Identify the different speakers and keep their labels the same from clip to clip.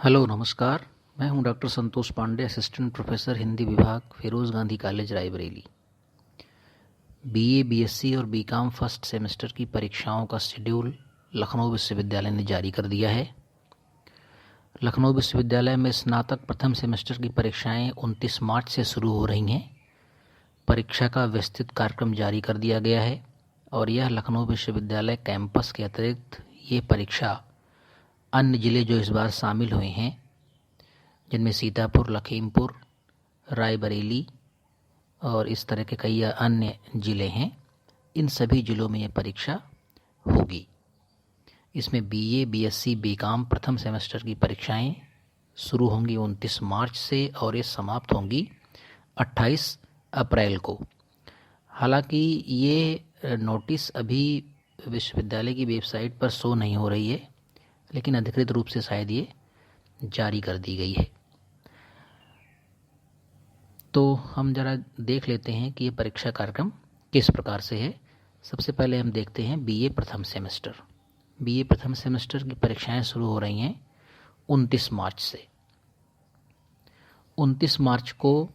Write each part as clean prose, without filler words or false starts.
Speaker 1: Hello नमस्कार। मैं हूं doctor Santosh Pandey, assistant professor Hindi विभाग, Firoz Gandhi college Raebareli. BA, BSc और बीकॉम फर्स्ट सेमेस्टर की परीक्षाओं का शेड्यूल लखनऊ विश्वविद्यालय ने जारी कर दिया है। लखनऊ विश्वविद्यालय में स्नातक प्रथम सेमेस्टर की परीक्षाएं 29 मार्च से शुरू हो रही हैं। परीक्षा का विस्तृत कार्यक्रम जारी कर दिया गया है और यह लखनऊ विश्वविद्यालय कैंपस के अतिरिक्त ये परीक्षा अन्य ज़िले जो इस बार शामिल हुए हैं, जिनमें सीतापुर, लखीमपुर, रायबरेली और इस तरह के कई अन्य ज़िले हैं, इन सभी ज़िलों में ये परीक्षा होगी। इसमें बीए, बीएससी, बीकॉम प्रथम सेमेस्टर की परीक्षाएं शुरू होंगी 29 मार्च से और ये समाप्त होंगी 28 अप्रैल को। हालांकि ये नोटिस अभी विश्वविद्यालय की वेबसाइट पर शो नहीं हो रही है, लेकिन अधिकृत रूप से शायद ये जारी कर दी गई है। तो हम ज़रा देख लेते हैं कि ये परीक्षा कार्यक्रम किस प्रकार से है। सबसे पहले हम देखते हैं बीए प्रथम सेमेस्टर। बीए प्रथम सेमेस्टर की परीक्षाएं शुरू हो रही हैं 29 मार्च से। 29 मार्च को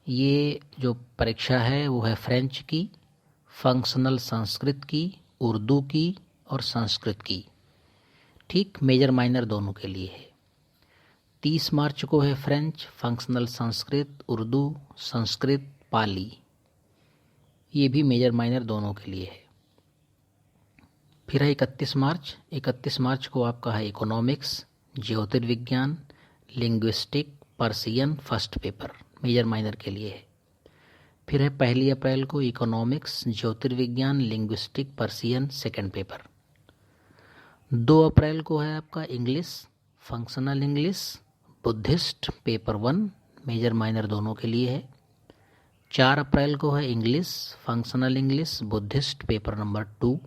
Speaker 1: ये जो परीक्षा है वो है फ्रेंच की, फंक्शनल संस्कृत की, उर्दू की और संस्कृत की। ठीक, मेजर माइनर दोनों के लिए है। 30 मार्च को है फ्रेंच, फंक्शनल संस्कृत, उर्दू, संस्कृत, पाली। ये भी मेजर माइनर दोनों के लिए है। फिर है 31 मार्च। 31 मार्च को आपका है इकोनॉमिक्स, ज्योतिर्विज्ञान, linguistic, Persian first paper, major minor के लिए है। फिर है 1 अप्रैल को इकोनॉमिक्स, ज्योतिर्विज्ञान, linguistic, Persian second paper. 2 April को है आपका English, functional English, Buddhist paper 1, major minor दोनों के लिए है। 4 अप्रैल को है English, functional English, Buddhist paper number 2।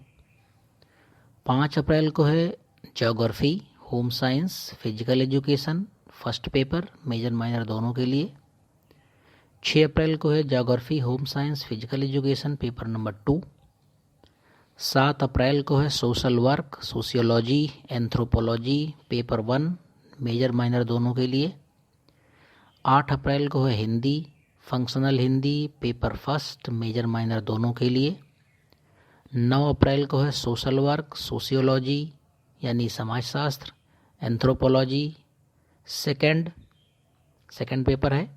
Speaker 1: 5 April को है geography, home science, physical education first paper, major minor दोनों के लिए। 6 अप्रैल को है geography, home science, physical education paper number 2। 7 अप्रैल को है social work, sociology, anthropology paper 1, major minor दोनों के लिए। 8 अप्रैल को है Hindi, functional Hindi paper first, major minor दोनों के लिए। 9 अप्रैल को है सोशल वर्क, सोशियोलॉजी यानी समाजशास्त्र, एंथ्रोपोलॉजी सेकेंड पेपर है।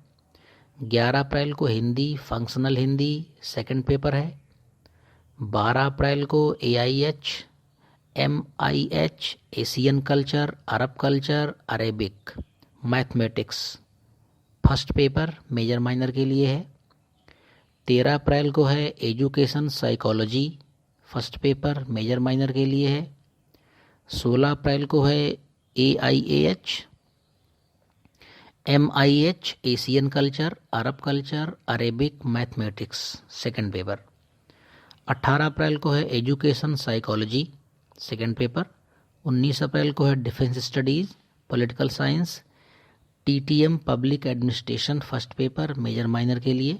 Speaker 1: 11 अप्रैल को Hindi, functional Hindi second paper है। 12 अप्रैल को AIH, MIH, Asian culture, Arab culture, Arabic, mathematics first paper, major minor के लिए है। 13 अप्रैल को है education psychology first paper, major minor के लिए है। 16 अप्रैल को है AIAH, MIH, Asian culture, Arab culture, Arabic, mathematics second paper. 18 अप्रैल को है एजुकेशन साइकोलॉजी सेकेंड पेपर। 19 अप्रैल को है defence studies, political science, TTM public administration first paper, major minor के लिए।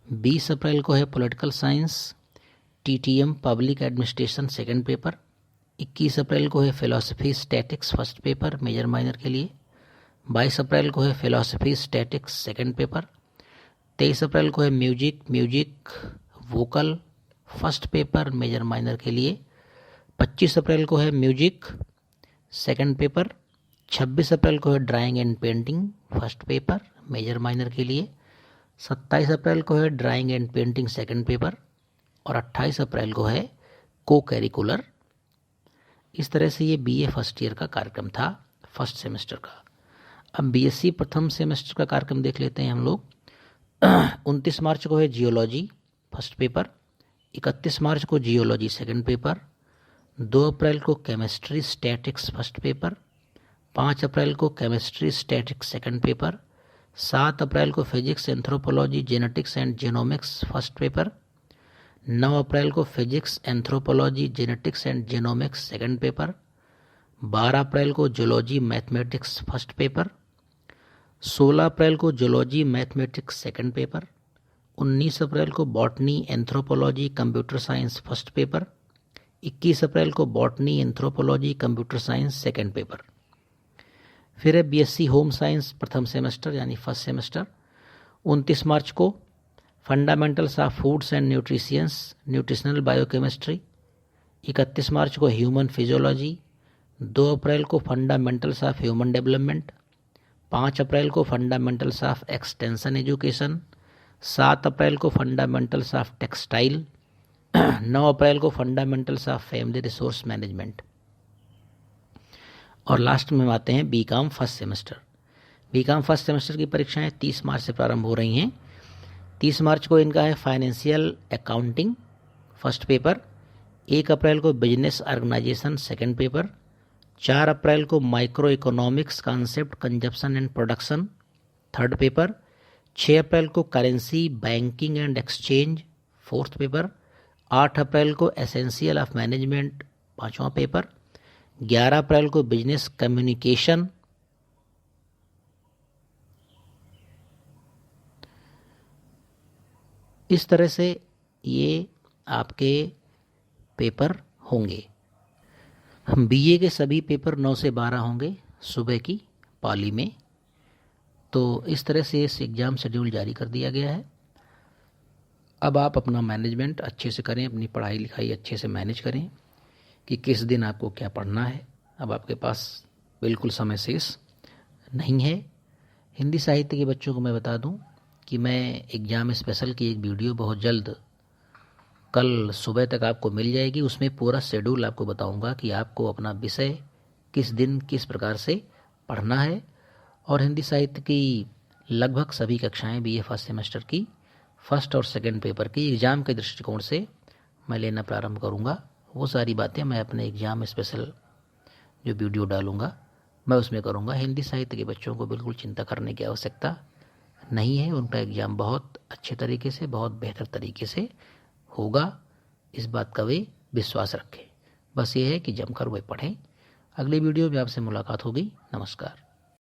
Speaker 1: 20 अप्रैल को है political science, TTM public administration second paper. 21 अप्रैल को है philosophy statics first paper, major minor के लिए। 22 अप्रैल को है फिलॉसफी स्टैटिक्स सेकेंड पेपर। 23 अप्रैल को है music vocal first paper, major minor के लिए। 25 अप्रैल को है म्यूजिक सेकेंड पेपर। 26 अप्रैल को है drawing and painting first paper, major minor के लिए। 27 अप्रैल को है drawing and painting second paper और 28 अप्रैल को है को करिकुलर। इस तरह से ये BA फर्स्ट ईयर का कार्यक्रम था, फर्स्ट सेमेस्टर का। अब BSc प्रथम सेमेस्टर का कार्यक्रम देख लेते हैं हम लोग। 29 मार्च को है जियोलॉजी फर्स्ट पेपर। 31 मार्च को जियोलॉजी सेकंड पेपर। 2 अप्रैल को chemistry statics first paper. 5 April को केमिस्ट्री स्टैटिक्स सेकंड पेपर। 7 अप्रैल को physics, anthropology, genetics and genomics first paper. 9 April को physics, anthropology, genetics and genomics second paper. 12 अप्रैल को zoology, mathematics first paper. 16 अप्रैल को zoology, mathematics second paper. 19 अप्रैल को botany, anthropology, computer science first paper. 21 अप्रैल को botany, anthropology, computer science second paper. फिर है बीएससी होम साइंस प्रथम सेमेस्टर यानी फर्स्ट सेमेस्टर 29 मार्च को। Fundamentals of foods and nutritions nutritional biochemistry 31 March को ह्यूमन फिजियोलॉजी। 2 अप्रैल को fundamentals of human development. 5 April को फंडामेंटल्स ऑफ एक्सटेंशन एजुकेशन। 7 अप्रैल को fundamentals of textile. 9 April को fundamentals of family resource management. और last में आते हैं BCom first semester. BCom first semester की परीक्षाएं 30 मार्च से प्रारंभ हो रही हैं। 30 मार्च को इनका है financial accounting first paper. 1 April को business organisation second paper. 4 April को micro economics concept consumption and production third paper. 6 अप्रैल को currency banking and exchange fourth paper. 8 अप्रैल को एसेंशियल ऑफ मैनेजमेंट पांचवा पेपर। 11 अप्रैल को बिजनेस कम्युनिकेशन। इस तरह से ये आपके पेपर होंगे। हम बीए के सभी पेपर 9 से 12 होंगे सुबह की पाली में। तो इस तरह से इस एग्ज़ाम शेड्यूल जारी कर दिया गया है। अब आप अपना मैनेजमेंट अच्छे से करें, अपनी पढ़ाई लिखाई अच्छे से मैनेज करें कि किस दिन आपको क्या पढ़ना है। अब आपके पास बिल्कुल समय शेष नहीं है। हिंदी साहित्य के बच्चों को मैं बता दूं कि मैं एग्ज़ाम स्पेशल की एक वीडियो बहुत जल्द कल सुबह तक आपको मिल जाएगी। उसमें पूरा शेड्यूल आपको बताऊंगा कि आपको अपना विषय किस दिन किस प्रकार से पढ़ना है। और हिंदी साहित्य की लगभग सभी कक्षाएं बीए फर्स्ट सेमेस्टर की फर्स्ट और सेकंड पेपर की एग्ज़ाम के दृष्टिकोण से मैं लेना प्रारंभ करूंगा। वो सारी बातें मैं अपने एग्ज़ाम स्पेशल जो वीडियो डालूंगा मैं उसमें करूंगा। हिंदी साहित्य के बच्चों को बिल्कुल चिंता करने की आवश्यकता नहीं है। उनका एग्ज़ाम बहुत अच्छे तरीके से बहुत बेहतर तरीके से होगा, इस बात का वे विश्वास रखें। बस ये है कि जमकर वे पढ़ें। अगली वीडियो में आपसे मुलाकात होगी। नमस्कार।